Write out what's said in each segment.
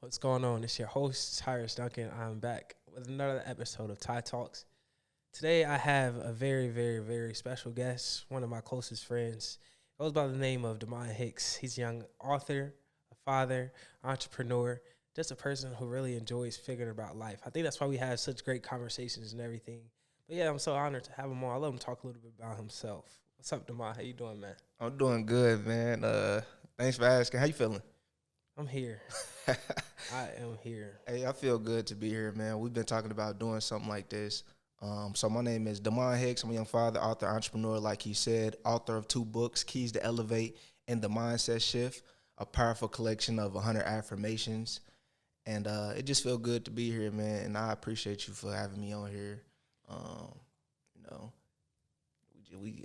What's going on? It's your host, Tyrus Duncan. I'm back with another episode of Ty Talks. Today, I have a very, very, very special guest, one of my closest friends. He goes by the name of Hicks. He's a young author, a father, entrepreneur, just a person who really enjoys figuring about life. I think that's why we have such great conversations and everything. But yeah, I'm so honored to have him on. I let him talk a little bit about himself. What's up, Demai? How you doing, man? I'm doing good, man. Thanks for asking. How you feeling? I'm here. I am here. Hey, I feel good to be here, man. We've been talking about doing something like this. So my name is Demond Hicks. I'm a young father, author, entrepreneur, like he said, author of 2 books, Keys to Elevate and The Mindset Shift, a powerful collection of 100 affirmations. And it just feels good to be here, man. And I appreciate you for having me on here.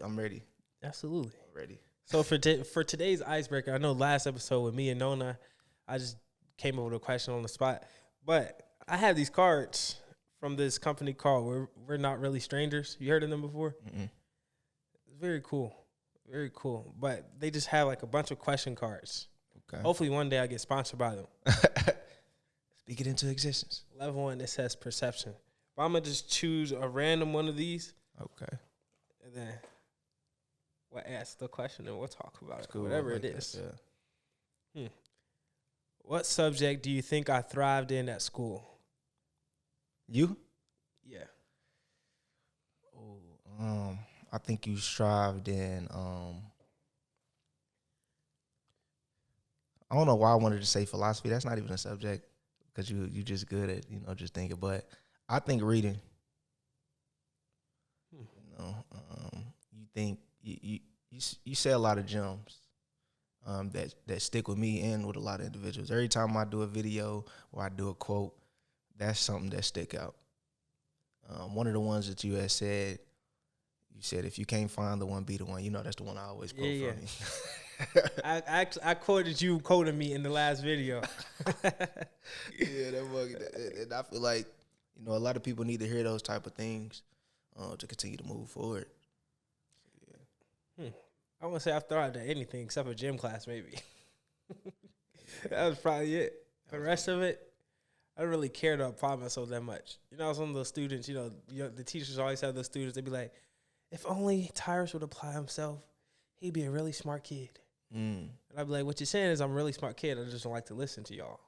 I'm ready. Absolutely. I'm ready. So for today's icebreaker, I know last episode with me and Nona, I just came up with a question on the spot. But I have these cards from this company called We're Not Really Strangers. You heard of them before? Mm-mm. It's very cool. Very cool. But they just have like a bunch of question cards. Okay. Hopefully one day I get sponsored by them. Speak it into existence. Level 1, it says perception. But I'm going to just choose a random one of these. Okay. And then we'll ask the question and we'll talk about it. Cool. Whatever like it is. That, yeah. What subject do you think I thrived in at school? You? Yeah. I think you strived in. I don't know why I wanted to say philosophy. That's not even a subject because you just good at just thinking. But I think reading. You think you say a lot of gems that stick with me and with a lot of individuals. Every time I do a video or I do a quote, that's something that stick out. One of the ones that you had said, you said, if you can't find the one, be the one. That's the one I always quote from you. I quoted you quoting me in the last video. Yeah, and I feel like, a lot of people need to hear those type of things to continue to move forward. Yeah. I want to say I've thrived at anything except for gym class, maybe. That was probably it. The rest of it, I don't really care to apply myself that much. Some of those students, the teachers always have those students, they be like, if only Tyrus would apply himself, he'd be a really smart kid. And I'd be like, what you're saying is I'm a really smart kid. I just don't like to listen to y'all.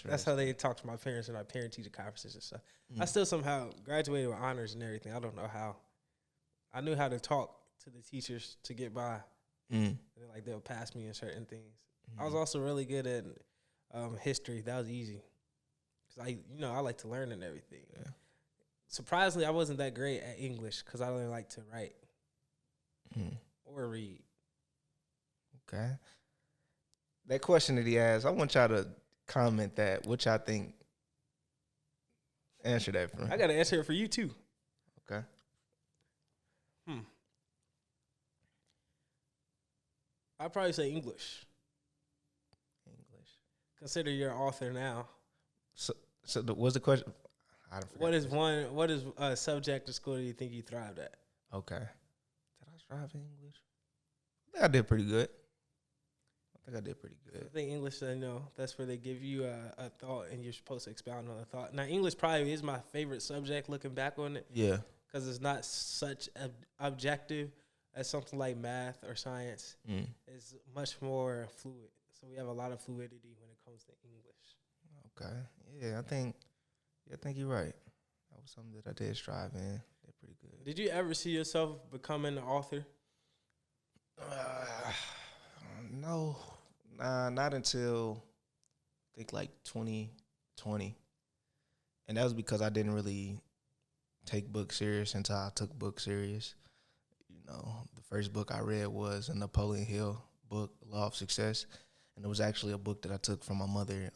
That's how they talk to my parents in our parent-teacher conferences and stuff. I still somehow graduated with honors and everything. I don't know how. I knew how to talk to the teachers to get by. And they'll pass me in certain things. I was also really good at history. That was easy. Because I like to learn and everything. Yeah. Surprisingly, I wasn't that great at English because I don't like to write or read. Okay. That question that he asked, I want y'all to comment that. What y'all think? Answer that for me. I got to answer it for you, too. Okay. I'd probably say English. Consider you're an author now. So what's the question? What is a subject of school do you think you thrived at? Okay. Did I strive in English? I think I did pretty good. I think English, that's where they give you a thought and you're supposed to expound on the thought. Now, English probably is my favorite subject looking back on it. Yeah. Because it's not such objective as something like math or science. It's much more fluid. So we have a lot of fluidity when it comes to English. Okay. Yeah, I think you're right. That was something that I did strive in. They're pretty good. Did you ever see yourself becoming an author? No. Nah, not until I think like 2020. And that was because I didn't really take books serious until I took books serious. The first book I read was a Napoleon Hill book, Law of Success. And it was actually a book that I took from my mother.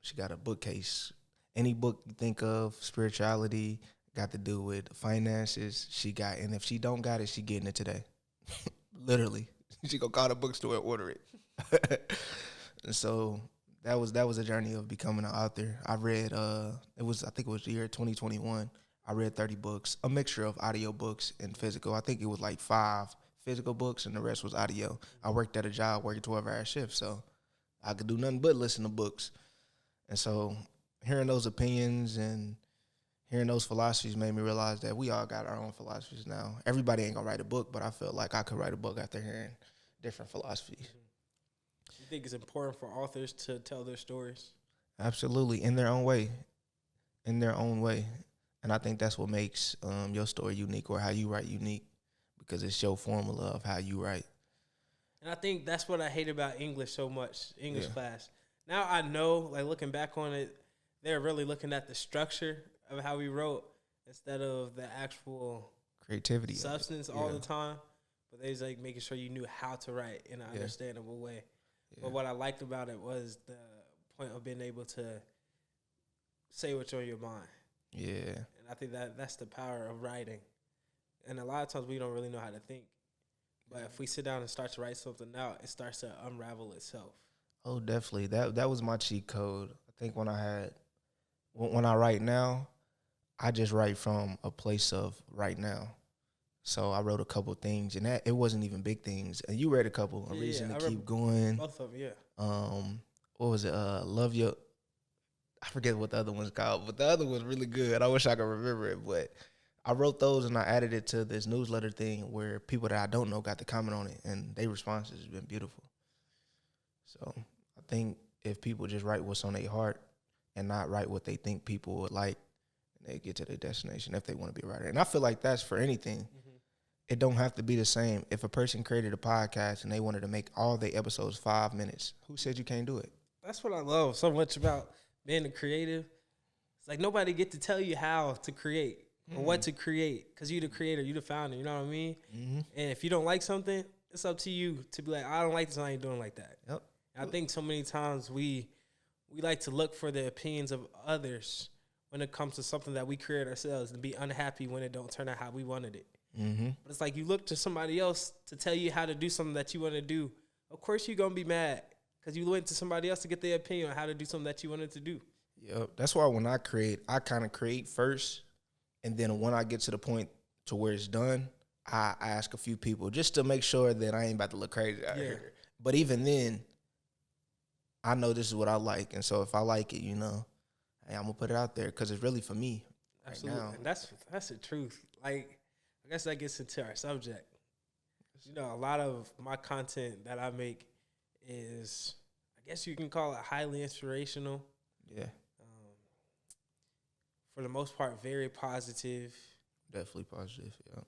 She got a bookcase. Any book you think of, spirituality, got to do with finances, she got. And if she don't got it, she getting it today. Literally. She gonna call the bookstore and order it. And so that was a journey of becoming an author. I read, I think it was the year 2021. I read 30 books, a mixture of audio books and physical. I think it was like 5 physical books and the rest was audio. I worked at a job working 12-hour shifts, so I could do nothing but listen to books. And so hearing those opinions and hearing those philosophies made me realize that we all got our own philosophies now. Everybody ain't gonna write a book, but I feel like I could write a book after hearing different philosophies. You think it's important for authors to tell their stories? Absolutely, in their own way. In their own way. And I think that's what makes your story unique, or how you write unique, because it's your formula of how you write. And I think that's what I hate about English so much, English class. Now I know, like looking back on it, they're really looking at the structure of how we wrote instead of the actual Creativity. substance all the time. But they was like making sure you knew how to write in an understandable way. Yeah. But what I liked about it was the point of being able to say what's on your mind. Yeah. And I think that's the power of writing. And a lot of times we don't really know how to think. But if we sit down and start to write something out, it starts to unravel itself. Oh, definitely. That was my cheat code. I think when I write now, I just write from a place of right now. So I wrote a couple of things, and it wasn't even big things. And you read a couple, A Reason to Keep Going. Both of them, yeah. What was it? Love Your. I forget what the other one's called, but the other one's really good. I wish I could remember it, but I wrote those and I added it to this newsletter thing where people that I don't know got to comment on it, and their responses have been beautiful. So I think if people just write what's on their heart and not write what they think people would like, they get to their destination if they want to be a writer. And I feel like that's for anything. Mm-hmm. It don't have to be the same. If a person created a podcast and they wanted to make all their episodes 5 minutes, who said you can't do it? That's what I love so much about being a creative. It's like nobody get to tell you how to create or what to create, because you the creator, you the founder, you know what I mean? Mm-hmm. And if you don't like something, it's up to you to be like, I don't like this, I ain't doing like that. Yep. And I think so many times we like to look for the opinions of others when it comes to something that we create ourselves, and be unhappy when it don't turn out how we wanted it. Mm-hmm. But it's like you look to somebody else to tell you how to do something that you want to do. Of course you're going to be mad because you went to somebody else to get their opinion on how to do something that you wanted to do. Yep. That's why when I create, I kind of create first. And then when I get to the point to where it's done, I ask a few people just to make sure that I ain't about to look crazy out here. But even then, I know this is what I like. And so if I like it, hey, I'm going to put it out there because it's really for me. Absolutely. Right now. And that's the truth. Like, I guess that gets into our subject. A lot of my content that I make is, I guess you can call it highly inspirational. Yeah. For the most part, very positive. Definitely positive, yeah.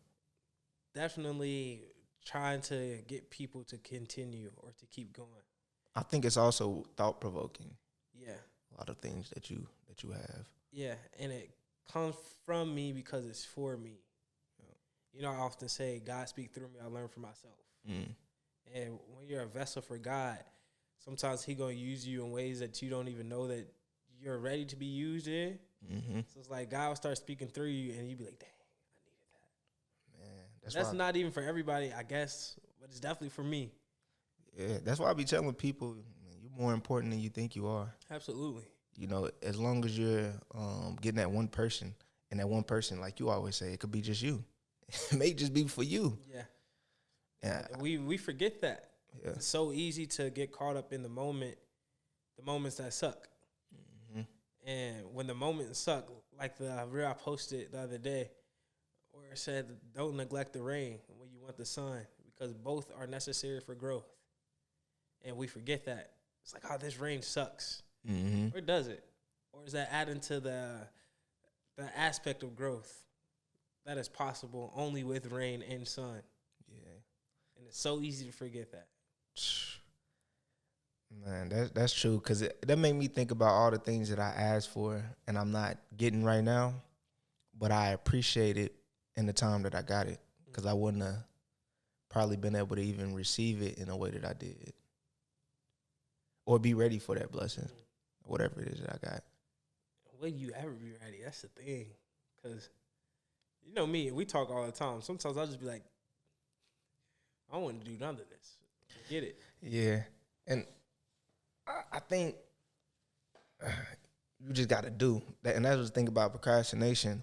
Definitely trying to get people to continue or to keep going. I think it's also thought-provoking. Yeah. A lot of things that you have. Yeah, and it comes from me because it's for me. Yeah. I often say, God speak through me, I learn from myself. Mm. And when you're a vessel for God, sometimes he going to use you in ways that you don't even know that you're ready to be used in. Mm-hmm. So it's like God will start speaking through you, and you be like, dang, I needed that. Man, that's not even for everybody, I guess, but it's definitely for me. Yeah, that's why I be telling people, you're more important than you think you are. Absolutely. As long as you're getting that one person, and that one person, like you always say, it could be just you. It may just be for you. Yeah. Yeah. We forget that. Yeah. It's so easy to get caught up in the moments that suck. And when the moments suck, like the reel I posted the other day, where it said, don't neglect the rain when you want the sun, because both are necessary for growth. And we forget that. It's like, oh, this rain sucks. Mm-hmm. Or does it? Or is that adding to the aspect of growth that is possible only with rain and sun? Yeah. And it's so easy to forget that. Man, that's true, because that made me think about all the things that I asked for and I'm not getting right now, but I appreciate it in the time that I got it, because I wouldn't have probably been able to even receive it in a way that I did or be ready for that blessing, whatever it is that I got. Will you ever be ready? That's the thing, because me, we talk all the time. Sometimes I'll just be like, I don't want to do none of this. Forget it. Yeah, and I think you just got to do that. And that's the thing about procrastination.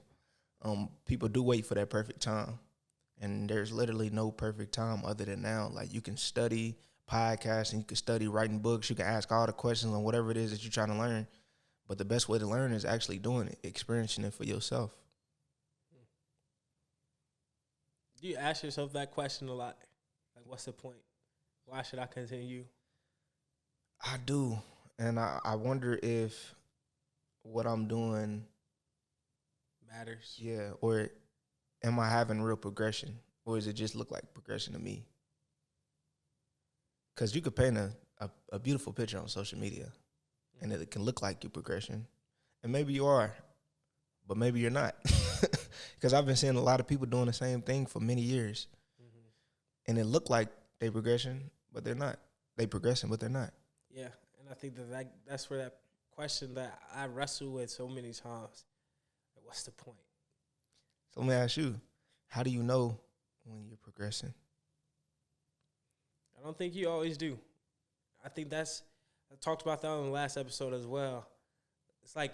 People do wait for that perfect time. And there's literally no perfect time other than now. Like, you can study, podcasting, you can study writing books, you can ask all the questions on whatever it is that you're trying to learn. But the best way to learn is actually doing it, experiencing it for yourself. Do you ask yourself that question a lot? Like, what's the point? Why should I continue? I do. And I wonder if what I'm doing Matters. yeah, or am I having real progression? Or does it just look like progression to me? Because you could paint a beautiful picture on social media, and it can look like your progression. And maybe you are, but maybe you're not. Because I've been seeing a lot of people doing the same thing for many years. Mm-hmm. And it looked like they progression, but they're not. They progressing, but they're not. Yeah, and I think that's where that question that I wrestle with so many times. What's the point? So let me ask you, how do you know when you're progressing? I don't think you always do. I think I talked about that on the last episode as well. It's like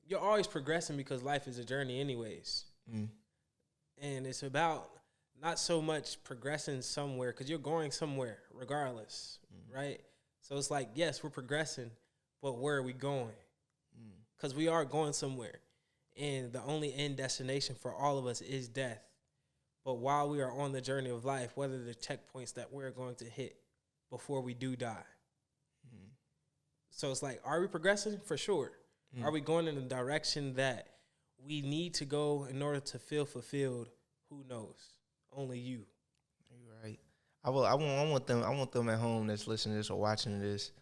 you're always progressing because life is a journey anyways. Mm. And it's about not so much progressing somewhere because you're going somewhere regardless, right? So it's like, yes, we're progressing, but where are we going? Because we are going somewhere. And the only end destination for all of us is death. But while we are on the journey of life, what are the checkpoints that we're going to hit before we do die? Mm. So it's like, are we progressing? For sure. Mm. Are we going in the direction that we need to go in order to feel fulfilled? Who knows? Only you. You're right. I want them at home that's listening to this or watching this.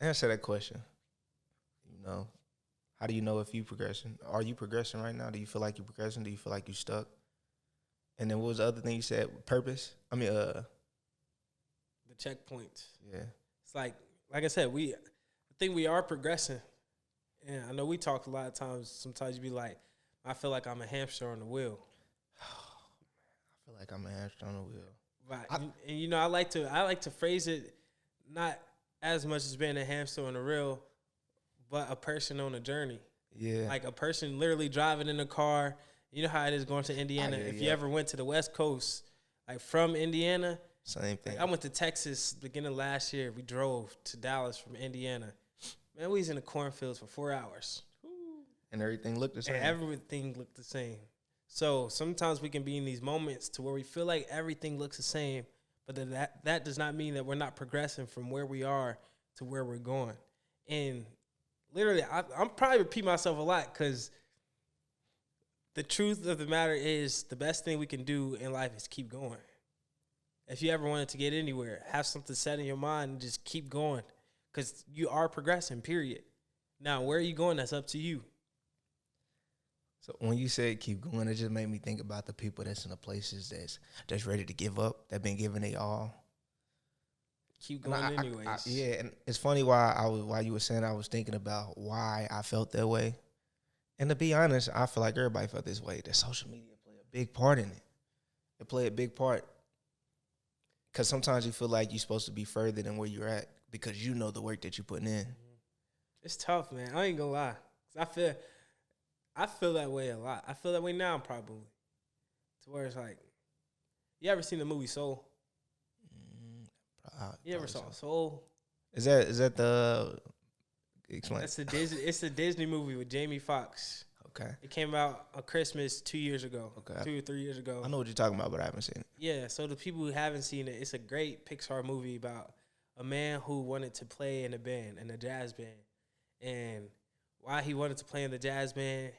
Answer that question. You know, how do you know if you progressing? Are you progressing right now? Do you feel like you're progressing? Do you feel like you're stuck? And then what was the other thing you said? Purpose? The checkpoints. Yeah. It's like I said, I think we are progressing. And I know we talk a lot of times. Sometimes you be like, I feel like I'm a hamster on the wheel. I feel like I'm a hamster on the wheel. Right. And I like to phrase it not as much as being a hamster on the wheel, but a person on a journey. Yeah. Like a person literally driving in a car. You know how it is going to Indiana. If you ever went to the West Coast, like from Indiana. Same thing. Like I went to Texas beginning of last year. We drove to Dallas from Indiana. Man, we was in the cornfields for 4 hours. And everything looked the same. And everything looked the same. So sometimes we can be in these moments to where we feel like everything looks the same, but that does not mean that we're not progressing from where we are to where we're going. And literally, I'm probably repeating myself a lot because the truth of the matter is the best thing we can do in life is keep going. If you ever wanted to get anywhere, have something set in your mind and just keep going because you are progressing, period. Now, where are you going? That's up to you. So when you said keep going, it just made me think about the people that's in the places that's ready to give up, that been giving they all. Keep going anyways. Yeah, and it's funny while you were saying, I was thinking about why I felt that way. And to be honest, I feel like everybody felt this way. That social media play a big part in it. It play a big part. Because sometimes you feel like you're supposed to be further than where you're at because you know the work that you're putting in. It's tough, man. I ain't gonna lie. I feel that way a lot. I feel that way now, probably. To where it's like, you ever seen the movie Soul? You ever saw Soul? Is that the? Explain. That's the Disney. It's a Disney movie with Jamie Foxx. Okay. It came out on Christmas 2 years ago. Okay. 2 or 3 years ago. I know what you're talking about, but I haven't seen it. Yeah. So the people who haven't seen it, it's a great Pixar movie about a man who wanted to play in a jazz band, and while he wanted to play in the jazz band,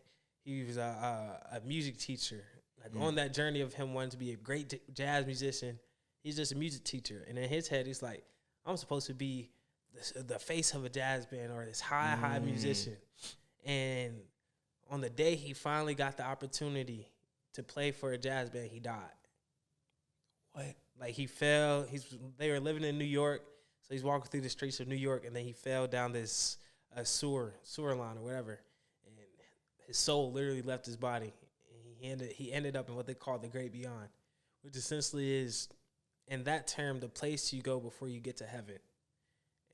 he was a music teacher. Like on that journey of him wanting to be a great jazz musician, he's just a music teacher. And in his head, he's like, I'm supposed to be the face of a jazz band or this high musician. And on the day he finally got the opportunity to play for a jazz band, he died. What? Like he fell. They were living in New York, so he's walking through the streets of New York, and then he fell down this sewer line or whatever. His soul literally left his body. He ended up in what they call the great beyond, which essentially is, in that term, the place you go before you get to heaven.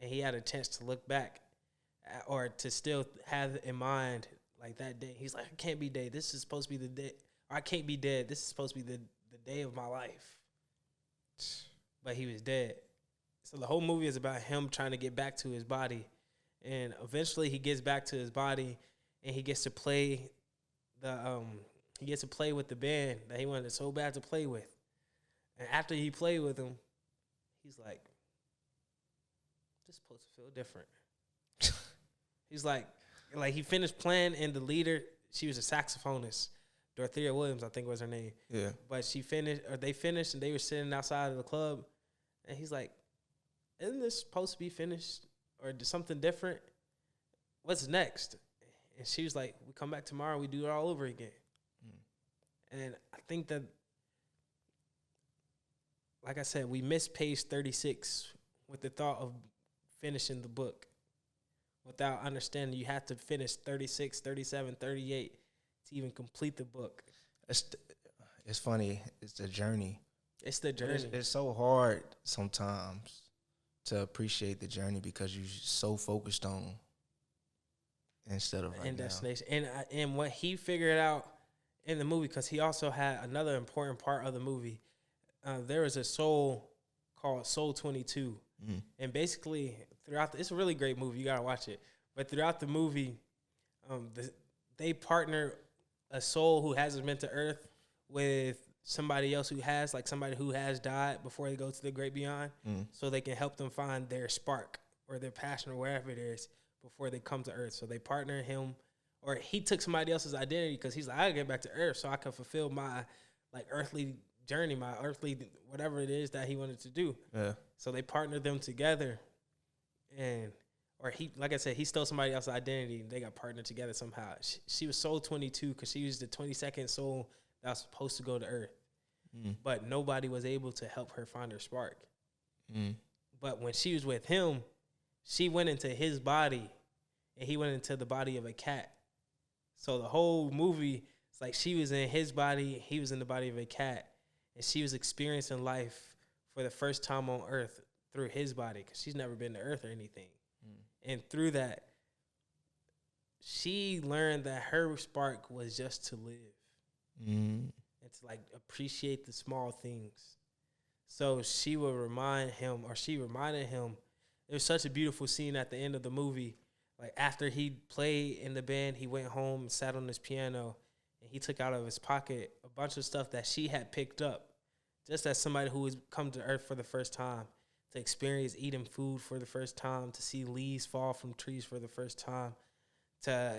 And he had a chance to look back or to still have in mind like that day. He's like, I can't be dead. This is supposed to be the day. Or I can't be dead. This is supposed to be the day of my life. but he was dead. So the whole movie is about him trying to get back to his body, and eventually he gets back to his body, and he gets to play with the band that he wanted so bad to play with. And after he played with them, he's like, "This is supposed to feel different." He's like he finished playing, and the leader, she was a saxophonist, Dorothea Williams, I think was her name. Yeah. But they finished, and they were sitting outside of the club, and he's like, "Isn't this supposed to be finished, or something different? What's next?" And she was like, "We come back tomorrow, we do it all over again." And I think that, like I said, we missed page 36 with the thought of finishing the book without understanding you have to finish 36, 37, 38 to even complete the book. It's funny. It's the journey. It's the journey. It's so hard sometimes to appreciate the journey because you're so focused on instead of right now. Destination. And what he figured out in the movie, because he also had another important part of the movie. There is a soul called Soul 22. And basically, it's a really great movie. You got to watch it. But throughout the movie, they partner a soul who hasn't been to Earth with somebody else who has, like somebody who has died before they go to the great beyond, so they can help them find their spark or their passion or wherever it is before they come to Earth. So they partner him, or he took somebody else's identity because he's like, I gotta get back to Earth so I can fulfill my like earthly journey, my earthly whatever it is that he wanted to do. Yeah. So they partnered them together, like I said, he stole somebody else's identity and they got partnered together somehow. She was Soul 22 because she was the 22nd soul that was supposed to go to Earth, but nobody was able to help her find her spark. But when she was with him, she went into his body and he went into the body of a cat. So the whole movie, it's like she was in his body, he was in the body of a cat, and she was experiencing life for the first time on Earth through his body because she's never been to Earth or anything. And through that, she learned that her spark was just to live and to like appreciate the small things. So she reminded him. It was such a beautiful scene at the end of the movie. Like after he played in the band, he went home and sat on his piano, and he took out of his pocket a bunch of stuff that she had picked up, just as somebody who has come to Earth for the first time, to experience eating food for the first time, to see leaves fall from trees for the first time, to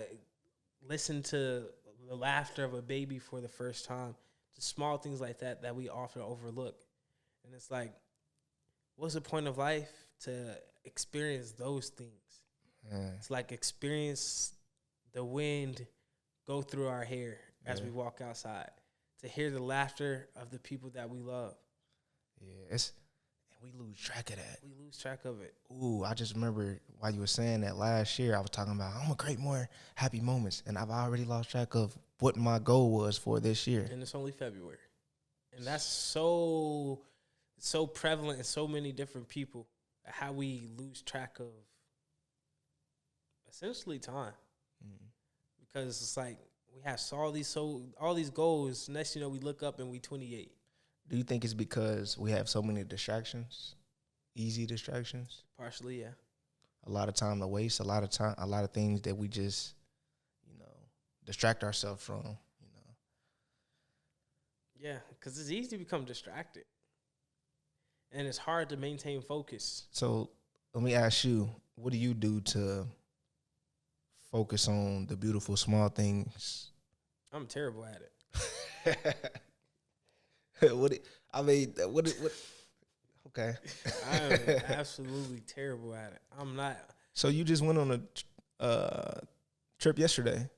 listen to the laughter of a baby for the first time, just small things like that we often overlook. And it's like, what's the point of life? To experience those things. It's like experience the wind go through our hair as we walk outside, to hear the laughter of the people that we love. Yeah, we lose track of that. We lose track of it. Ooh, I just remember while you were saying that last year, I was talking about I'm gonna create more happy moments, and I've already lost track of what my goal was for this year. And it's only February, and that's so prevalent in so many different people. How we lose track of essentially time, because it's like we have all these goals. Next, we look up and we 28. Do you think it's because we have so many distractions, easy distractions? Partially, yeah. A lot of time to waste, a lot of things that we just, distract ourselves from, Yeah, because it's easy to become distracted. And it's hard to maintain focus. So let me ask you, what do you do to focus on the beautiful small things? I'm terrible at it. Okay. I'm absolutely terrible at it. I'm not. So you just went on a trip yesterday.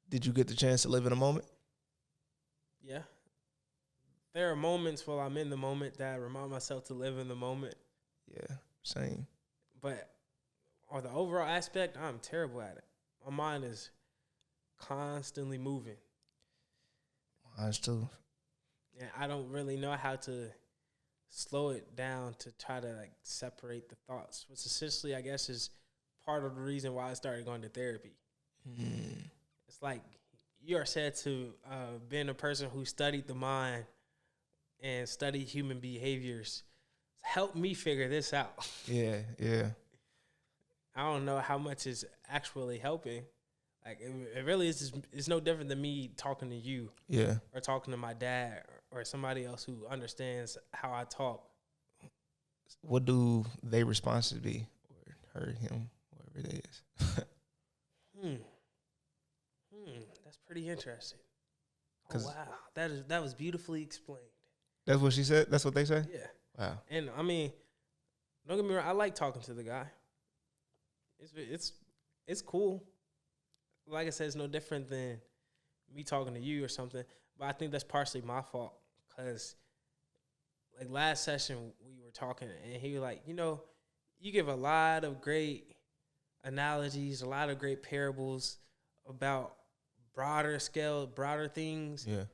Did you get the chance to live in a moment? Yeah. There are moments while I'm in the moment that I remind myself to live in the moment. Yeah, same. But on the overall aspect, I'm terrible at it. My mind is constantly moving. Mine's too. And I don't really know how to slow it down to try to separate the thoughts, which essentially I guess is part of the reason why I started going to therapy. It's like you are said to being a person who studied the mind and studied human behaviors, help me figure this out. Yeah, yeah. I don't know how much is actually helping. Like it really is. It's no different than me talking to you, Yeah. or talking to my dad, or somebody else who understands how I talk. What do they responses be? Or her, him, whoever it is. That's pretty interesting. Oh 'Cause- wow, that was beautifully explained. That's what she said? That's what they say? Yeah, Wow. and I mean, don't get me wrong. I like talking to the guy. It's cool. Like I said, it's no different than me talking to you or something. But I think that's partially my fault because, like last session, we were talking and he was like, you give a lot of great analogies, a lot of great parables about broader scale, broader things. Yeah.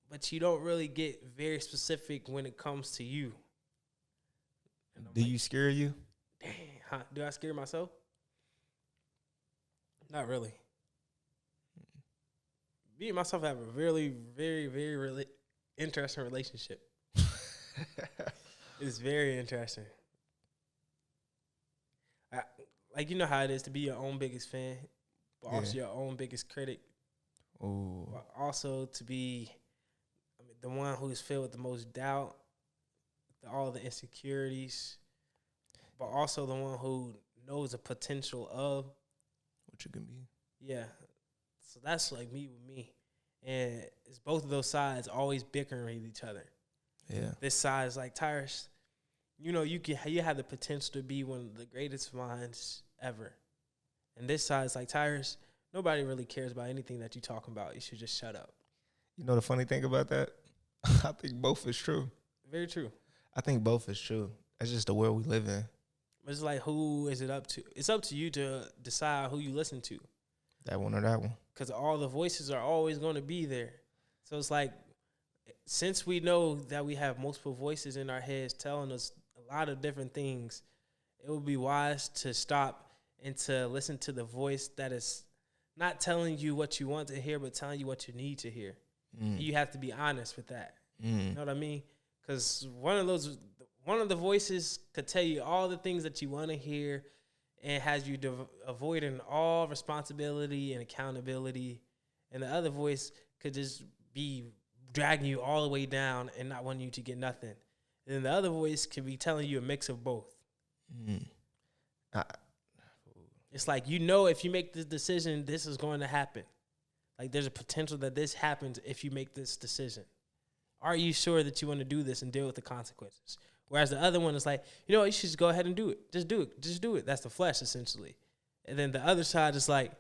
But you don't really get very specific when it comes to you. Do you scare you? Dang, huh? Do I scare myself? Not really. Me and myself have a really, very, very interesting relationship. It's very interesting. Like, you know how it is to be your own biggest fan, but also your own biggest critic. Oh. But also to be the one who is filled with the most doubt, all the insecurities, but also the one who knows the potential of What you can be. Yeah. So that's like me with me. And it's both of those sides always bickering with each other. Yeah. This side is like, Tyrus, you have the potential to be one of the greatest minds ever. And this side is like, Tyrus, nobody really cares about anything that you're talking about. You should just shut up. You know the funny thing about that? I think both is true. Very true. I think both is true. That's just the world we live in. It's like, who is it up to? It's up to you to decide who you listen to. That one or that one. Because all the voices are always going to be there. So it's like, since we know that we have multiple voices in our heads telling us a lot of different things, it would be wise to stop and to listen to the voice that is not telling you what you want to hear, but telling you what you need to hear. You have to be honest with that. You know what I mean? Because one of the voices could tell you all the things that you want to hear and has you avoiding all responsibility and accountability. And the other voice could just be dragging you all the way down and not wanting you to get nothing. And then the other voice could be telling you a mix of both. It's like, if you make this decision, this is going to happen. Like, there's a potential that this happens if you make this decision. Are you sure that you want to do this and deal with the consequences? Whereas the other one is like, you should just go ahead and do it. Just do it. Just do it. That's the flesh, essentially. And then the other side is like,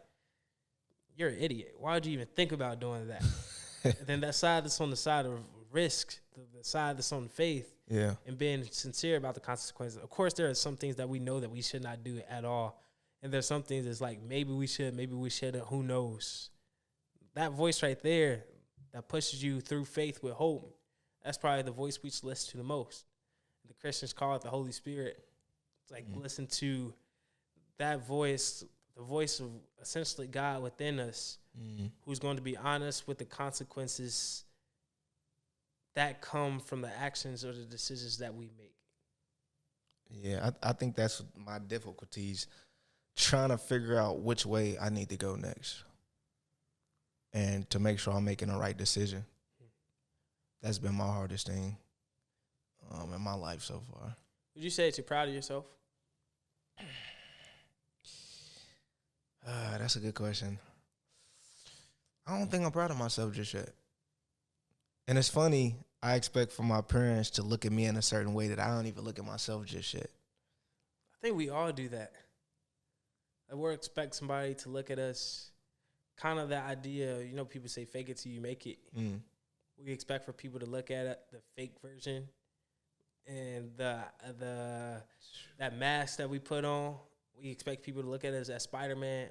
you're an idiot. Why would you even think about doing that? And then that side that's on the side of risk, the side that's on faith, and being sincere about the consequences. Of course, there are some things that we know that we should not do at all. And there's some things that's like, maybe we should, maybe we shouldn't, who knows? That voice right there that pushes you through faith with hope, that's probably the voice we should listen to the most. The Christians call it the Holy Spirit. It's like, listen to that voice, the voice of essentially God within us, who's going to be honest with the consequences that come from the actions or the decisions that we make. Yeah, I think that's my difficulties, trying to figure out which way I need to go next and to make sure I'm making the right decision. That's been my hardest thing in my life so far. Would you say that you're proud of yourself? That's a good question. I don't think I'm proud of myself just yet. And it's funny, I expect for my parents to look at me in a certain way that I don't even look at myself just yet. I think we all do that. Like, we expect somebody to look at us, kind of that idea, people say fake it till you make it. We expect for people to look at it, the fake version, and that mask that we put on. We expect people to look at us as Spider-Man.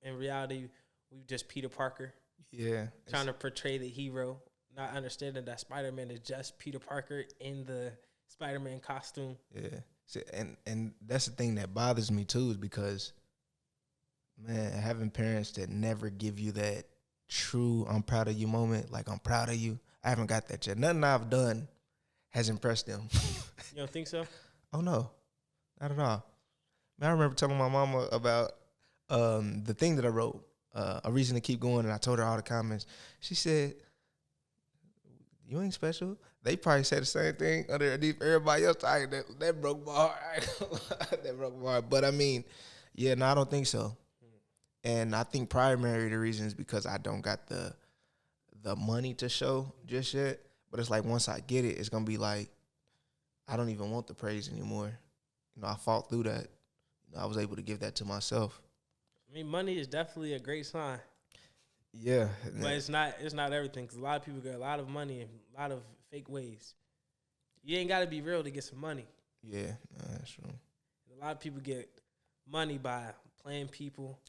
In reality, we just Peter Parker. Yeah. Trying to portray the hero, not understanding that Spider-Man is just Peter Parker in the Spider-Man costume. Yeah. See, and that's the thing that bothers me too, is because, man, having parents that never give you that true I'm proud of you moment, like I'm proud of you, I haven't got that yet. Nothing I've done has impressed them. You don't think so? Oh no, not at all. Man, I remember telling my mama about the thing that I wrote, A Reason to Keep Going, and I told her all the comments. She said, "You ain't special." They probably said the same thing underneath everybody else. That broke my heart. That broke my heart. But I mean, yeah, no, I don't think so. And I think primary the reason is because I don't got the money to show just yet. But it's like once I get it, it's gonna be like I don't even want the praise anymore. You know, I fought through that. You know, I was able to give that to myself. I mean, money is definitely a great sign. Yeah, But it's not everything, because a lot of people get a lot of money in a lot of fake ways. You ain't got to be real to get some money. yeah, that's true. A lot of people get money by playing people.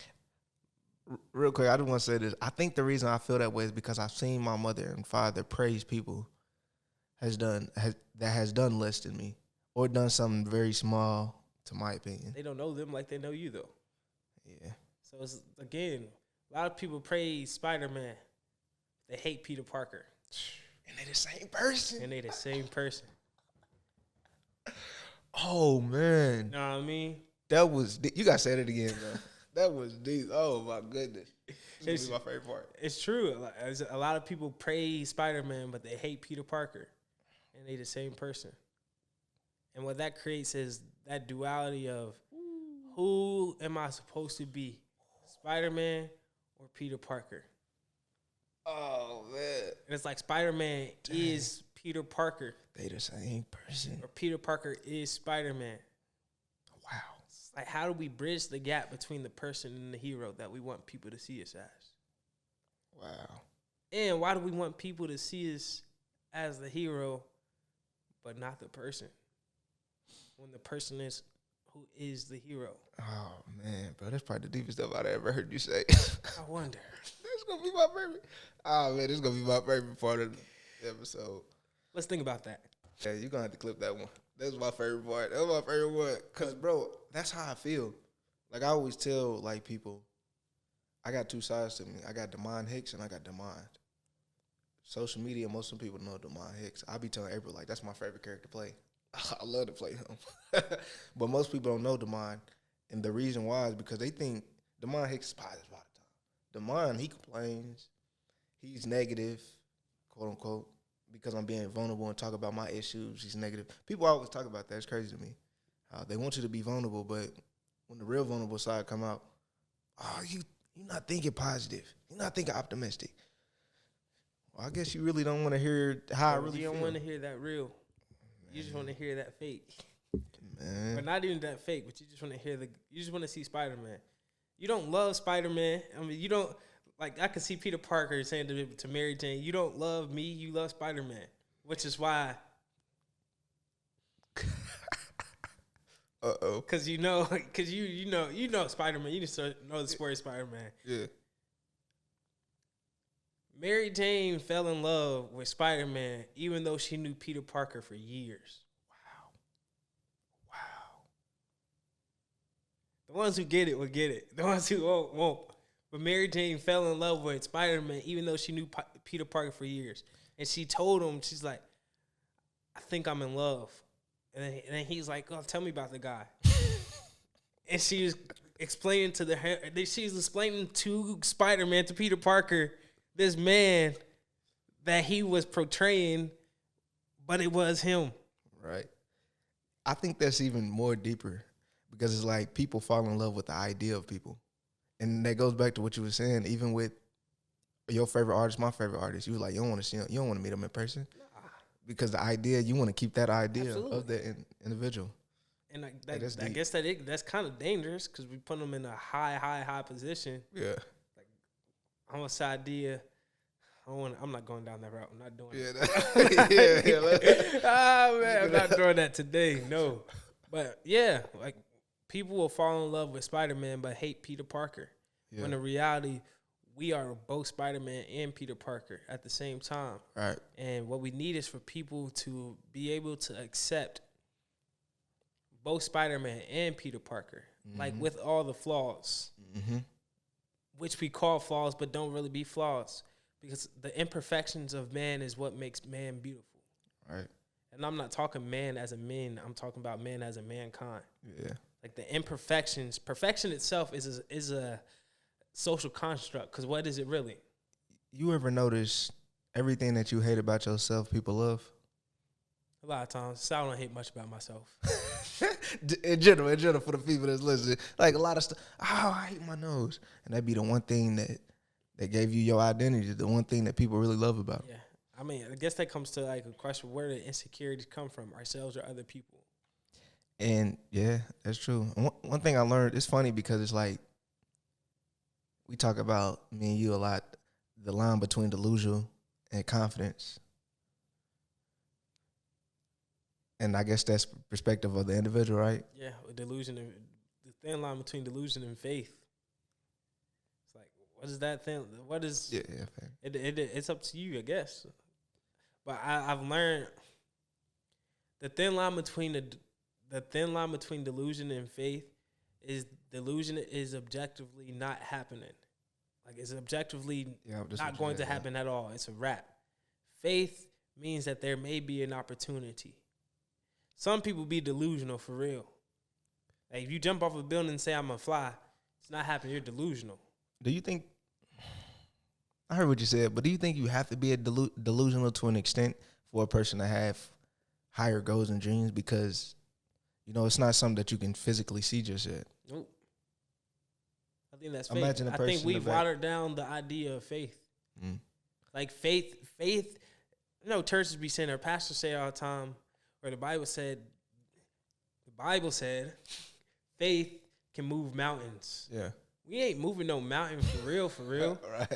Real quick, I just want to say this. I think the reason I feel that way is because I've seen my mother and father praise people has done less than me, or done something very small, to my opinion. They don't know them like they know you, though. Yeah. So, it's, again, a lot of people praise Spider-Man. They hate Peter Parker. And they the same person. And they the same person. Oh, man. You know what I mean? That was deep. You got to say it again, bro. That was deep. Oh, my goodness. This is my favorite part. It's true. A lot of people praise Spider-Man, but they hate Peter Parker. And they the same person. And what that creates is that duality of who am I supposed to be? Spider-Man or Peter Parker? Oh, man. And it's like Spider-Man is Peter Parker. They the same person. Or Peter Parker is Spider-Man. Wow. It's like, how do we bridge the gap between the person and the hero that we want people to see us as? Wow. And why do we want people to see us as the hero but not the person? When the person is who is the hero. Oh, man, bro. That's probably the deepest stuff I've ever heard you say. I wonder. That's going to be my favorite. Oh, man, this is going to be my favorite part of the episode. Let's think about that. Yeah, you're going to have to clip that one. That's my favorite part. That's my favorite one. Because, bro, that's how I feel. Like, I always tell, like, people, I got two sides to me. I got Demond Hicks and I got Demond. Social media, most of the people know Demond Hicks. I be telling April, like, that's my favorite character to play. I love to play him. But most people don't know Demond. And the reason why is because they think Demond Hicks is positive all the time. Demond, he complains. He's negative, quote unquote, because I'm being vulnerable and talk about my issues. He's negative. People always talk about that. It's crazy to me. They want you to be vulnerable, but when the real vulnerable side come out, you're not thinking positive. You're not thinking optimistic. Well, I guess you really don't want to hear how I really feel. You don't want to hear that real. You just want to hear that fake. Man. But not even that fake, but you just want to hear you just want to see Spider-Man. You don't love Spider-Man. I mean, you don't, like, I could see Peter Parker saying to Mary Jane, you don't love me, you love Spider-Man. Which is why. Uh-oh. Because you know Spider-Man. You just know the story of Spider-Man. Yeah. Mary Jane fell in love with Spider-Man even though she knew Peter Parker for years. Wow. The ones who get it will get it. The ones who won't. But Mary Jane fell in love with Spider-Man even though she knew Peter Parker for years. And she told him, she's like, I think I'm in love. And then he's like, oh, tell me about the guy. And she was explaining to Spider-Man, to Peter Parker, this man that he was portraying, but it was him. Right. I think that's even more deeper because it's like people fall in love with the idea of people. And that goes back to what you were saying, even with your favorite artist, my favorite artist. You were like, you don't want to see him, you don't want to meet him in person. Because the idea, you want to keep that idea Absolutely. of that individual. And I guess that's kind of dangerous because we put them in a high position. Yeah. Like, almost idea. I'm not going down that route. I'm not doing it. Man, I'm not doing that today. No. But yeah, like, people will fall in love with Spider-Man but hate Peter Parker. Yeah. When in reality, we are both Spider-Man and Peter Parker at the same time. Right. And what we need is for people to be able to accept both Spider-Man and Peter Parker, like, with all the flaws, which we call flaws but don't really be flaws, because the imperfections of man is what makes man beautiful. Right. And I'm not talking man as a man. I'm talking about man as a mankind. Yeah. Like the imperfections. Perfection itself is a social construct. Because what is it really? You ever notice everything that you hate about yourself, people love? A lot of times. So I don't hate much about myself. in general, for the people that's listening, like a lot of stuff. Oh, I hate my nose, and that'd be the one thing that gave you your identity. The one thing that people really love about. Yeah, I mean, I guess that comes to like a question: where do insecurities come from, ourselves or other people? And yeah, that's true. And one thing I learned, it's funny because it's like we talk about me and you a lot, the line between delusion and confidence. And I guess that's perspective of the individual, right? Yeah, delusion and the thin line between delusion and faith. It's like, what is that thing? What is? Yeah. It's up to you, I guess. But I've learned the thin line between delusion and faith is delusion is objectively not happening. Like it's objectively not going to happen at all. It's a wrap. Faith means that there may be an opportunity. Some people be delusional for real. Like if you jump off a building and say I'm gonna fly, it's not happening. You're delusional. Do you think? I heard what you said, but do you think you have to be delusional to an extent for a person to have higher goals and dreams? Because it's not something that you can physically see just yet. Nope. I think that's faith. Imagine I think we've watered down the idea of faith. Mm. Like faith. Churches be saying, our pastors say all the time. Where the Bible said, faith can move mountains. Yeah. We ain't moving no mountain for real. Right.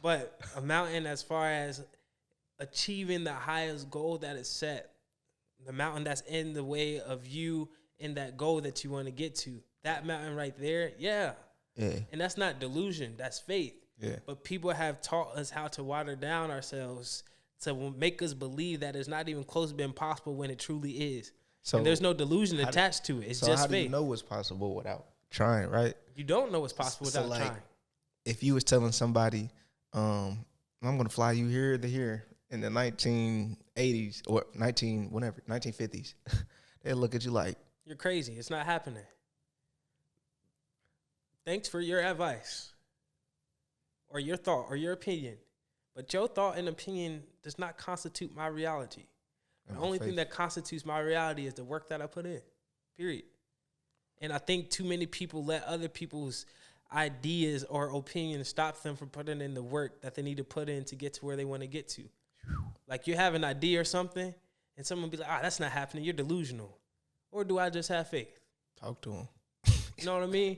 But a mountain as far as achieving the highest goal that is set. The mountain that's in the way of you in that goal that you want to get to. That mountain right there, yeah. Yeah. And that's not delusion, that's faith. Yeah. But people have taught us how to water down ourselves to make us believe that it's not even close to being possible when it truly is. So and there's no delusion attached to it. It's just faith. So how do you know what's possible without trying, right? You don't know what's possible without trying. If you was telling somebody, I'm going to fly you here to here in the 1980s or 1950s, they'll look at you like, you're crazy. It's not happening. Thanks for your advice or your thought or your opinion. But your thought and opinion does not constitute my reality. The only thing that constitutes my reality is the work that I put in, period. And I think too many people let other people's ideas or opinions stop them from putting in the work that they need to put in to get to where they want to get to. Like you have an idea or something, and someone be like, that's not happening. You're delusional. Or do I just have faith? Talk to them. You know what I mean?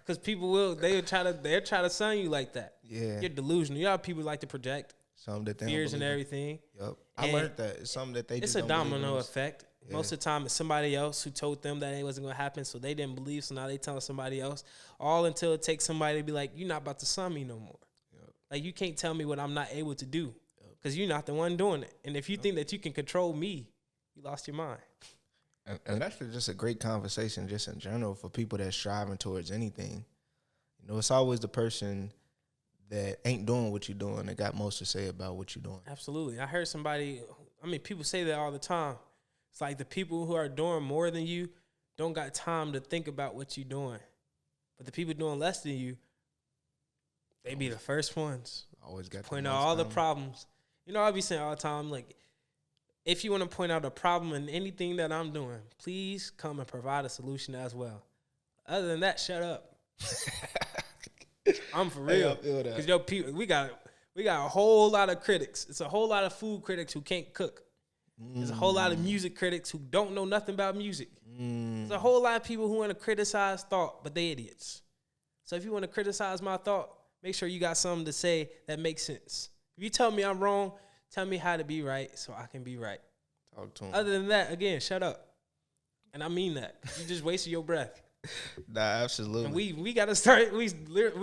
Because people they'll try to sun you like that. Yeah. You're delusional. You know how people like to project something that they fears and everything. Yep. I learned that. It's something that they it's just a don't domino effect. Yeah. Most of the time, it's somebody else who told them that it wasn't going to happen, so they didn't believe, so now they telling somebody else. All until it takes somebody to be like, you're not about to sun me no more. Yep. Like, you can't tell me what I'm not able to do because you're not the one doing it. And if you think that you can control me, you lost your mind. And that's just a great conversation just in general for people that's striving towards anything. It's always the person that ain't doing what you're doing that got most to say about what you're doing. Absolutely. I heard people say that all the time. It's like the people who are doing more than you don't got time to think about what you're doing. But the people doing less than you, they be the first ones. Always got to point out all the problems. I be saying all the time, like, if you want to point out a problem in anything that I'm doing, please come and provide a solution as well. Other than that, shut up. I'm for real. Because people, we got a whole lot of critics. It's a whole lot of food critics who can't cook. There's a whole lot of music critics who don't know nothing about music. There's a whole lot of people who want to criticize thought, but they idiots. So if you want to criticize my thought, make sure you got something to say that makes sense. If you tell me I'm wrong, tell me how to be right so I can be right. Talk to him. Other than that, again, shut up. And I mean that. You just wasted your breath. Nah, absolutely. And we got to start. We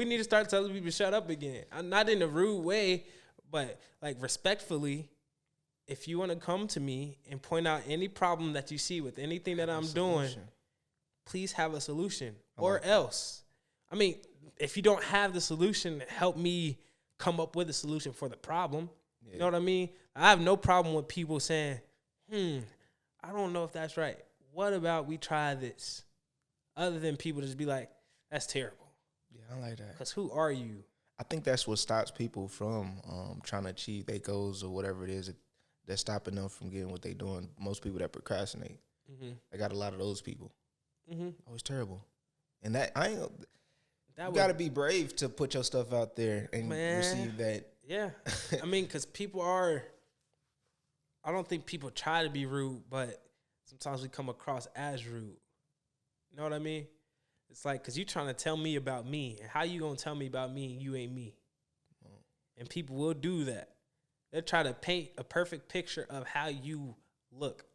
need to start telling people to shut up again. Not in a rude way, but like respectfully. If you want to come to me and point out any problem that you see with anything that I'm doing, please have a solution. Or else, I mean, if you don't have the solution, help me come up with a solution for the problem. Yeah. You know what I mean? I have no problem with people saying, I don't know if that's right. What about we try this? Other than people just be like, that's terrible. Yeah, I like that. Because who are you? I think that's what stops people from trying to achieve their goals or whatever it is that's stopping them from getting what they doing. Most people that procrastinate, I got a lot of those people. Oh, it's terrible. And that I ain't. You got to be brave to put your stuff out there and receive that. Yeah. I mean, because people are, I don't think people try to be rude, but sometimes we come across as rude. You know what I mean? It's like, because you trying to tell me about me, and how you going to tell me about me and you ain't me? And people will do that. They'll try to paint a perfect picture of how you look,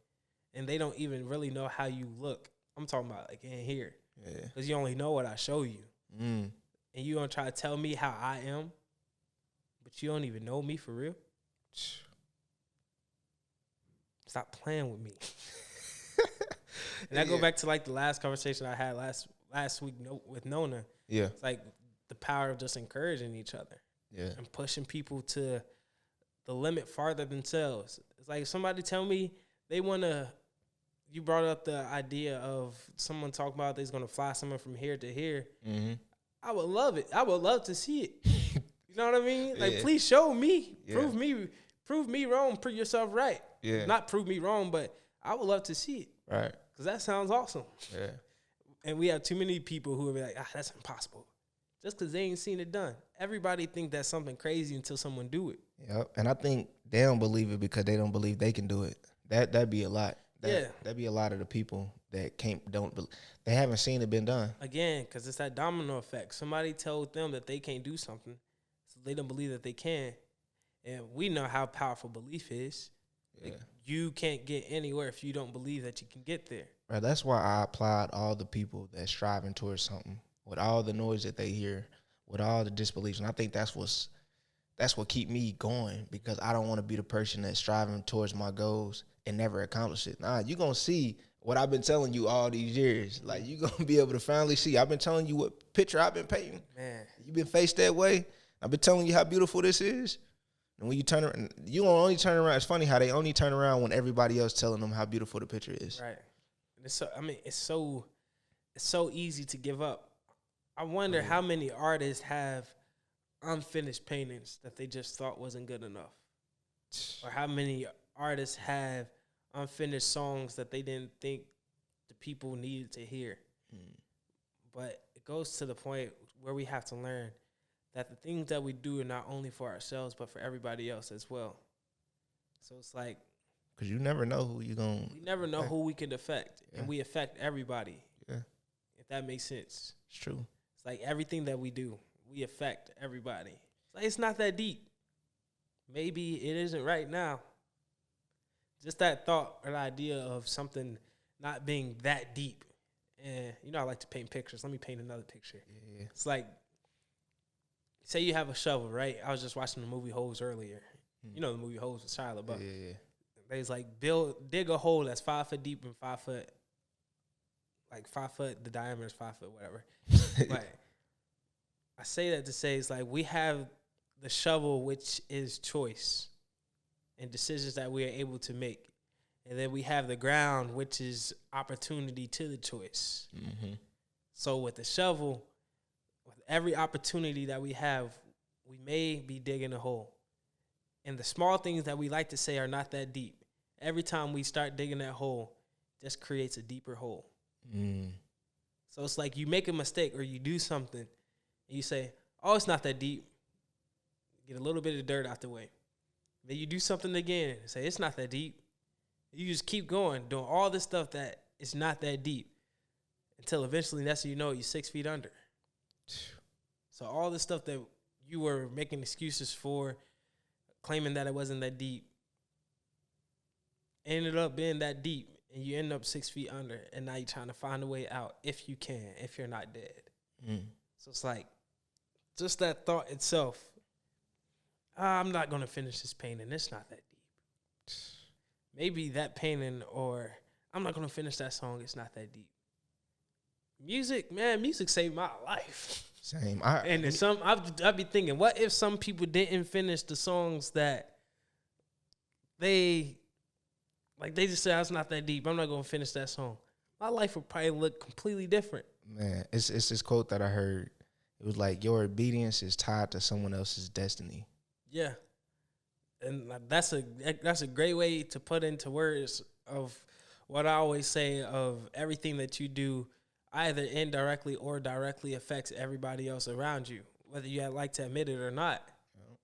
and they don't even really know how you look. I'm talking about like in here. Yeah. Because you only know what I show you. And you going to try to tell me how I am, but you don't even know me for real? Stop playing with me. And I go back to like the last conversation I had last week with Nona. Yeah. It's like the power of just encouraging each other. Yeah. And pushing people to the limit farther themselves. It's like if somebody tell me they want to, you brought up the idea of someone talking about they's going to fly someone from here to here. I would love it. I would love to see it. You know what I mean? Like, please show me. Yeah. Prove me wrong. Prove yourself right. Yeah. Not prove me wrong, but I would love to see it. Right. Because that sounds awesome. Yeah. And we have too many people who will be like, that's impossible. Just because they ain't seen it done. Everybody think that's something crazy until someone do it. Yep. And I think they don't believe it because they don't believe they can do it. That'd be a lot. That'd be a lot of the people that they haven't seen it been done. Again, because it's that domino effect. Somebody told them that they can't do something, so they don't believe that they can. And we know how powerful belief is. Yeah. Like, you can't get anywhere if you don't believe that you can get there. Right. That's why I applaud all the people that's striving towards something with all the noise that they hear, with all the disbeliefs. And I think that's what keep me going, because I don't want to be the person that's striving towards my goals and never accomplish it. Nah, you're going to see what I've been telling you all these years. Like, you're going to be able to finally see. I've been telling you what picture I've been painting. Man. You've been faced that way. I've been telling you how beautiful this is. And when you turn around, you gonna only turn around. It's funny how they only turn around when everybody else telling them how beautiful the picture is. Right. It's so easy to give up. I wonder how many artists have unfinished paintings that they just thought wasn't good enough. Or how many artists have unfinished songs that they didn't think the people needed to hear. But it goes to the point where we have to learn that the things that we do are not only for ourselves, but for everybody else as well. So it's like, because you never know who you're going to. We never know who we can affect. Yeah. And we affect everybody. Yeah. If that makes sense. It's true. It's like everything that we do, we affect everybody. It's like, it's not that deep. Maybe it isn't right now. Just that thought or idea of something not being that deep. And, you know, I like to paint pictures. Let me paint another picture. Yeah. It's like, say you have a shovel, right? I was just watching the movie Hoes earlier. You know the movie Hoes with Shia LaBeouf. Yeah. They was like, dig a hole that's 5 foot deep and 5 foot, like 5 foot, the diameter is 5 foot, whatever. But I say that to say, it's like, we have the shovel, which is choice and decisions that we are able to make. And then we have the ground, which is opportunity to the choice. So with the shovel, with every opportunity that we have, we may be digging a hole. And the small things that we like to say are not that deep. Every time we start digging that hole, just creates a deeper hole. So it's like you make a mistake or you do something, and you say, oh, it's not that deep. Get a little bit of dirt out the way. Then you do something again and say, it's not that deep. You just keep going, doing all this stuff that is not that deep, until eventually, that's when you know you're 6 feet under. So all the stuff that you were making excuses for, claiming that it wasn't that deep, ended up being that deep, and you end up 6 feet under, and now you're trying to find a way out if you can, if you're not dead. So it's like, just that thought itself, I'm not going to finish this painting. It's not that deep. Maybe that painting, or I'm not going to finish that song. It's not that deep. Music, man, music saved my life. Same. I'd be thinking, what if some people didn't finish the songs that they Like, they just said, it's not that deep. I'm not going to finish that song. My life would probably look completely different. Man, it's this quote that I heard. It was like, your obedience is tied to someone else's destiny. Yeah. And that's a great way to put into words of what I always say of everything that you do, either indirectly or directly affects everybody else around you, whether you like to admit it or not. Yep.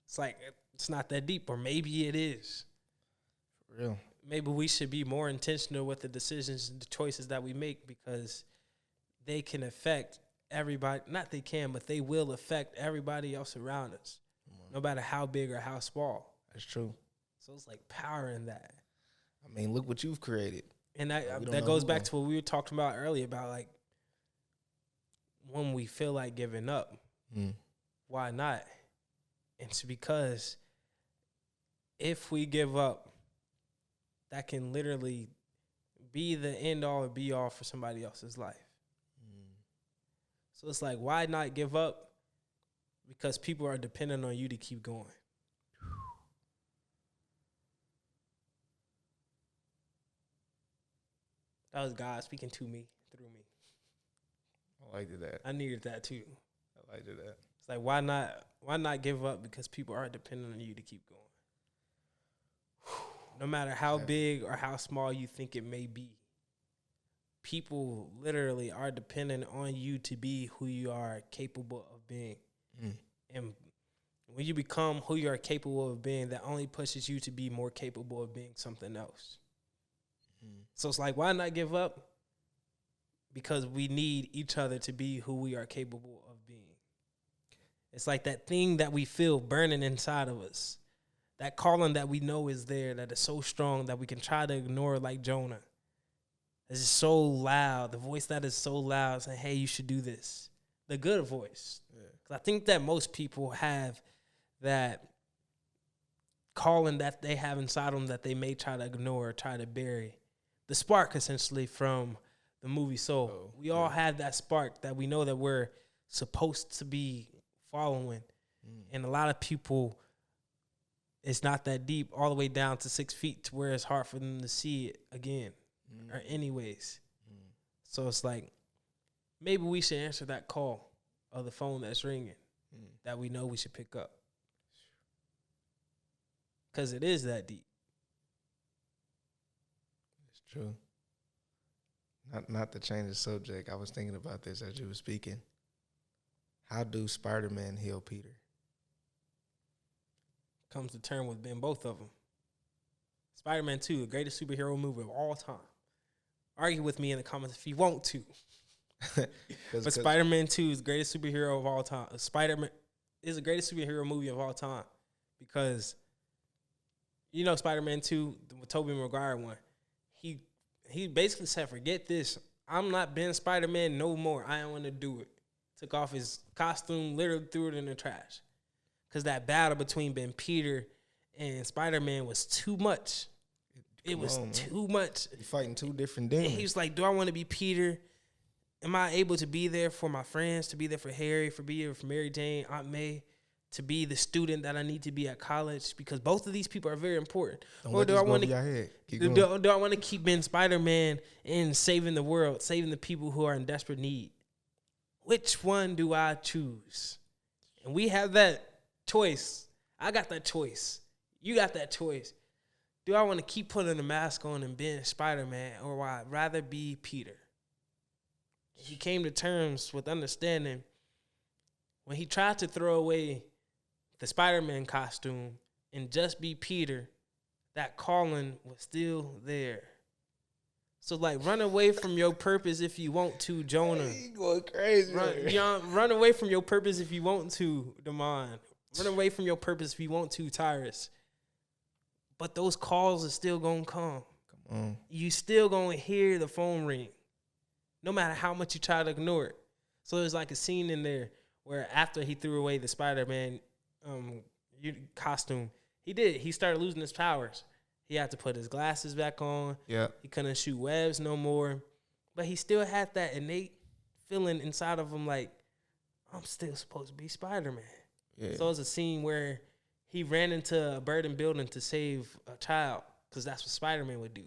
It's like, it's not that deep, or maybe it is. For real. Maybe we should be more intentional with the decisions and the choices that we make, because they can affect everybody. Not they can, but they will affect everybody else around us, no matter how big or how small. That's true. So it's like power in that. I mean, look what you've created. And that goes back to what we were talking about earlier about, like, when we feel like giving up, why not? And it's because if we give up, that can literally be the end all or be all for somebody else's life. So it's like, why not give up? Because people are dependent on you to keep going. That was God speaking to me, through me. I liked that. I needed that too. I liked that. It's like, why not give up? Because people are dependent on you to keep going. No matter how big or how small you think it may be, people literally are dependent on you to be who you are capable of being. And when you become who you are capable of being, that only pushes you to be more capable of being something else. So it's like, why not give up? Because we need each other to be who we are capable of being. It's like that thing that we feel burning inside of us, that calling that we know is there, that is so strong that we can try to ignore, like Jonah. It's just so loud, the voice that is so loud saying, hey, you should do this. The good voice. Because I think that most people have that calling that they have inside them that they may try to ignore or try to bury. The spark, essentially, from the movie Soul. We all have that spark that we know that we're supposed to be following. And a lot of people, it's not that deep, all the way down to 6 feet, to where it's hard for them to see it again. Or anyways. So it's like, maybe we should answer that call of the phone that's ringing that we know we should pick up. Because it is that deep. It's true. Not to change the subject, I was thinking about this as you were speaking. How do Spider-Man heal Peter? Comes to term with being both of them. Spider-Man 2, the greatest superhero movie of all time. Argue with me in the comments if you want to. But Spider-Man 2 is the greatest superhero of all time. Spider-Man is the greatest superhero movie of all time. Because, you know, Spider-Man 2, the Tobey Maguire one, he basically said, forget this. I'm not being Spider-Man no more. I don't want to do it. Took off his costume, literally threw it in the trash. Because that battle between Ben Peter and Spider-Man was too much. It was too much. You're fighting two different demons. He was like, do I want to be Peter? Am I able to be there for my friends, to be there for Harry, for be there for Mary Jane, Aunt May, to be the student that I need to be at college? Because both of these people are very important. Or do I want to keep being Spider-Man and saving the world, saving the people who are in desperate need? Which one do I choose? And we have that choice. I got that choice. You got that choice. Do I want to keep putting the mask on and being Spider-Man, or would I rather be Peter? He came to terms with understanding when he tried to throw away the Spider-Man costume and just be Peter, that calling was still there. So, like, run away from your purpose if you want to, Jonah. You going crazy. Run away from your purpose if you want to, Damon. Run away from your purpose if you want to, Tyrus. But those calls are still going to come. Come on. You still going to hear the phone ring, no matter how much you try to ignore it. So there's like a scene in there where after he threw away the Spider-Man costume, he started losing his powers. He had to put his glasses back on. Yeah. He couldn't shoot webs no more. But he still had that innate feeling inside of him like, I'm still supposed to be Spider-Man. Yeah. So it's a scene where he ran into a burning building to save a child. because that's what Spider-Man would do.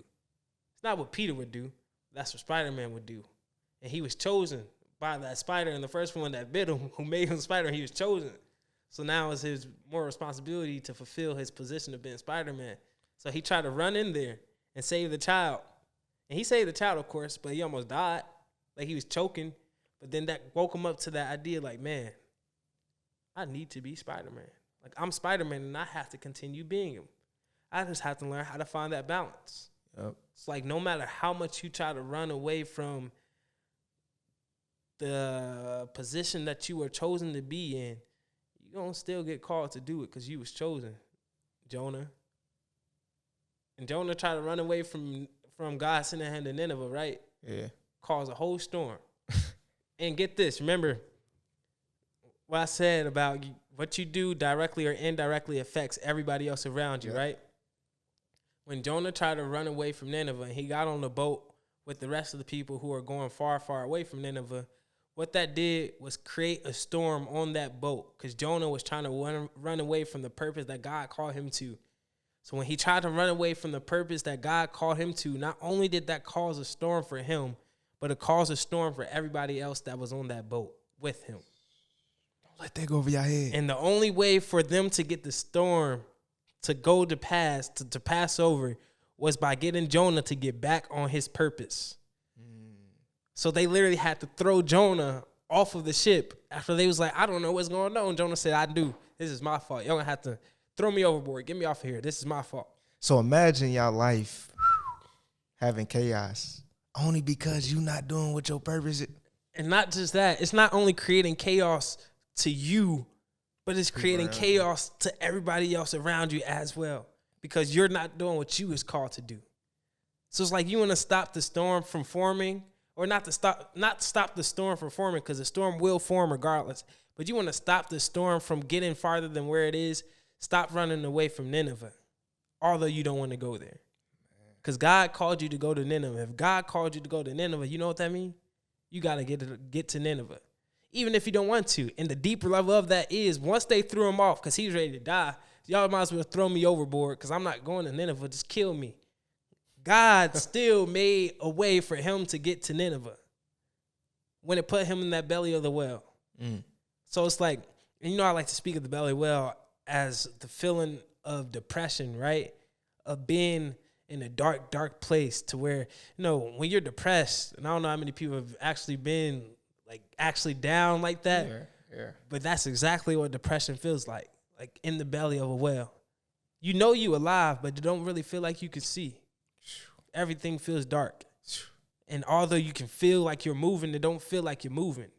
It's not what Peter would do. That's what Spider-Man would do. And he was chosen by that spider in the first one that bit him, who made him Spider. He was chosen. So now it's his more responsibility to fulfill his position of being Spider-Man. So he tried to run in there and save the child. And he saved the child, of course, but he almost died. Like, he was choking. But then that woke him up to that idea, like, man, I need to be Spider-Man. Like, I'm Spider-Man, and I have to continue being him. I just have to learn how to find that balance. Yep. It's like, no matter how much you try to run away from the position that you were chosen to be in, you're going to still get called to do it because you was chosen, Jonah. And Jonah tried to run away from God sending him to Nineveh, right? Yeah. Caused a whole storm. And get this, remember what I said about what you do directly or indirectly affects everybody else around you, right? When Jonah tried to run away from Nineveh and he got on the boat with the rest of the people who are going far, far away from Nineveh, what that did was create a storm on that boat because Jonah was trying to run away from the purpose that God called him to. So when he tried to run away from the purpose that God called him to, not only did that cause a storm for him, but it caused a storm for everybody else that was on that boat with him. Don't let that go over your head. And the only way for them to get the storm to go to pass, to pass over, was by getting Jonah to get back on his purpose. So they literally had to throw Jonah off of the ship after they was like, I don't know what's going on. Jonah said, I do. This is my fault. Y'all gonna have to throw me overboard. Get me off of here. This is my fault. So imagine y'all life having chaos only because you not doing what your purpose is. And not just that. It's not only creating chaos to you, but it's creating chaos to everybody else around you as well because you're not doing what you was called to do. So it's like you want to stop the storm from forming, or not stop the storm from forming because the storm will form regardless. But you want to stop the storm from getting farther than where it is. Stop running away from Nineveh, although you don't want to go there. Because God called you to go to Nineveh. If God called you to go to Nineveh, you know what that means? You got to get to Nineveh, even if you don't want to. And the deeper level of that is once they threw him off because he's ready to die, y'all might as well throw me overboard because I'm not going to Nineveh. Just kill me. God still made a way for him to get to Nineveh when it put him in that belly of the well. So it's like, and you know, I like to speak of the belly well as the feeling of depression, right? Of being in a dark, dark place to where, you know, when you're depressed, and I don't know how many people have actually been like actually down like that. Yeah. But that's exactly what depression feels like in the belly of a well. You know you alive, but you don't really feel like you can see. Everything feels dark. And although you can feel like you're moving, it don't feel like you're moving.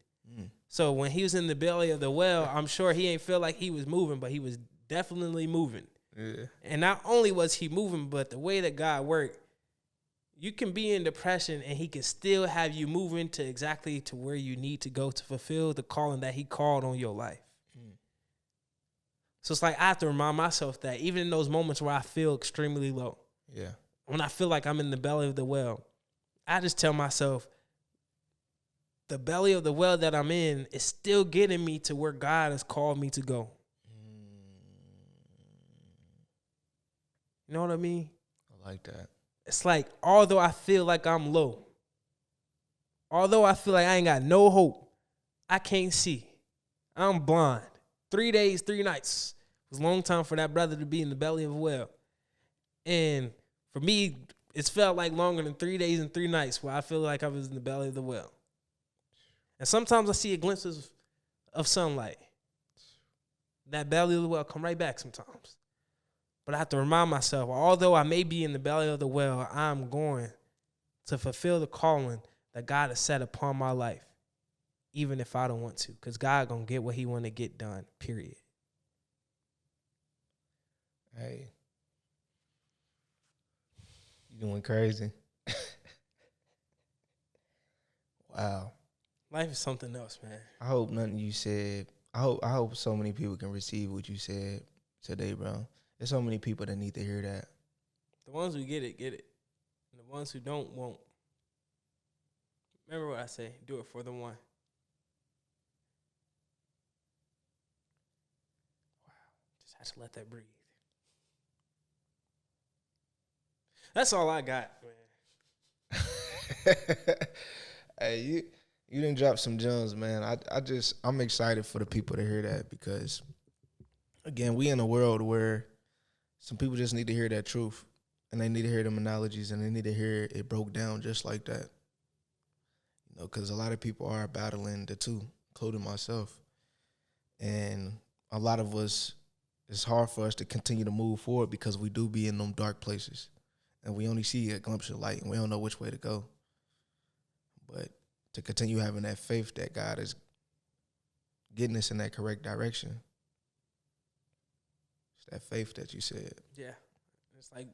So when he was in the belly of the well, I'm sure he ain't feel like he was moving, but he was definitely moving. Yeah. And not only was he moving, but the way that God worked, you can be in depression and he can still have you moving to exactly to where you need to go to fulfill the calling that he called on your life. So it's like I have to remind myself that even in those moments where I feel extremely low, when I feel like I'm in the belly of the well, I just tell myself, the belly of the well that I'm in is still getting me to where God has called me to go. You know what I mean? I like that. It's like, although I feel like I'm low, although I feel like I ain't got no hope, I can't see, I'm blind. 3 days, 3 nights. It was a long time for that brother to be in the belly of a well. And for me, it's felt like longer than 3 days and 3 nights where I feel like I was in the belly of the well. And sometimes I see a glimpses of sunlight. That belly of the well come right back sometimes. But I have to remind myself, although I may be in the belly of the well, I'm going to fulfill the calling that God has set upon my life, even if I don't want to, because God going to get what he want to get done, period. Hey, you doing crazy. Wow. Life is something else, man. I hope nothing you said. I hope so many people can receive what you said today, bro. There's so many people that need to hear that. The ones who get it, get it. And the ones who don't, won't. Remember what I say, do it for the one. Wow. Just have to let that breathe. That's all I got, man. Hey, you didn't drop some gems, man. I'm excited for the people to hear that because, again, we in a world where some people just need to hear that truth, and they need to hear them analogies, and they need to hear it broke down just like that. You know, because a lot of people are battling the two, including myself, and a lot of us, it's hard for us to continue to move forward because we do be in them dark places, and we only see a glimpse of light, and we don't know which way to go. But to continue having that faith that God is getting us in that correct direction. It's that faith that you said. Yeah. It's like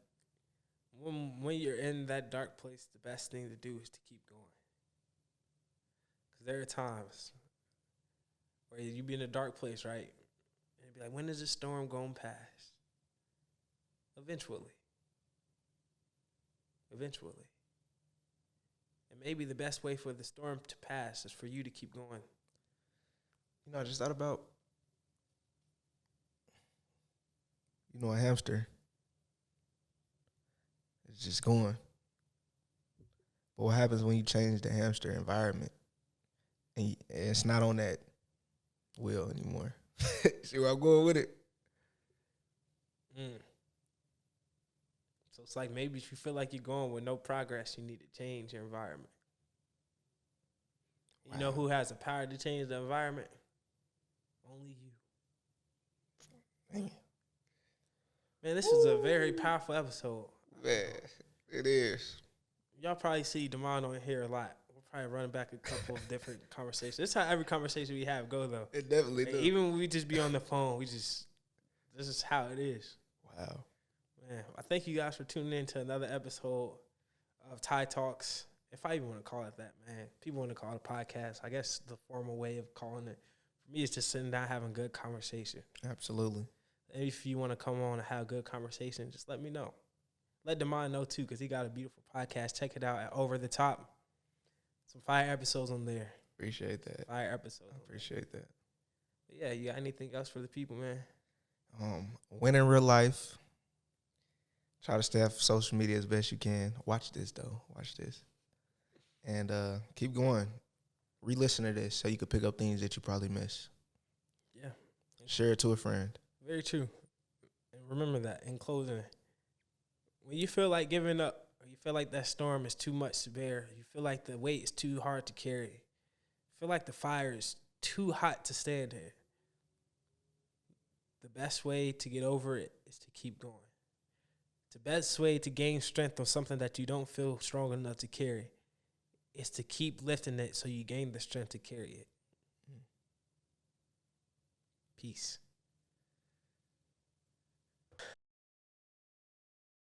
when you're in that dark place, the best thing to do is to keep going. Because there are times where you be in a dark place, right? And be like, when is this storm going to pass? Eventually. And maybe the best way for the storm to pass is for you to keep going. You know, I just thought about, a hamster. It's just going. But what happens when you change the hamster environment and it's not on that wheel anymore? See where I'm going with it? So it's like maybe if you feel like you're going with no progress, you need to change your environment. Wow. You know who has the power to change the environment? Only you. Man, this is a very powerful episode. Man, it is. Y'all probably see Damon on here a lot. We'll probably run back a couple of different conversations. This is how every conversation we have go, though. It definitely does. Even when we just be on the phone, this is how it is. Wow. Man, I thank you guys for tuning in to another episode of Thai Talks. If I even want to call it that, man. People want to call it a podcast. I guess the formal way of calling it, for me, is just sitting down having good conversation. Absolutely. And if you want to come on and have a good conversation, just let me know. Let Damon know, too, because he got a beautiful podcast. Check it out at Over the Top. Some fire episodes on there. Appreciate that. Fire episodes. I appreciate that. But yeah, you got anything else for the people, man? Win in real life. Try to stay off social media as best you can. Watch this, though. Watch this. And keep going. Re-listen to this so you can pick up things that you probably miss. Yeah. Share it to a friend. Very true. And remember that in closing, when you feel like giving up, or you feel like that storm is too much to bear, you feel like the weight is too hard to carry, you feel like the fire is too hot to stand in, the best way to get over it is to keep going. The best way to gain strength on something that you don't feel strong enough to carry is to keep lifting it so you gain the strength to carry it. Peace.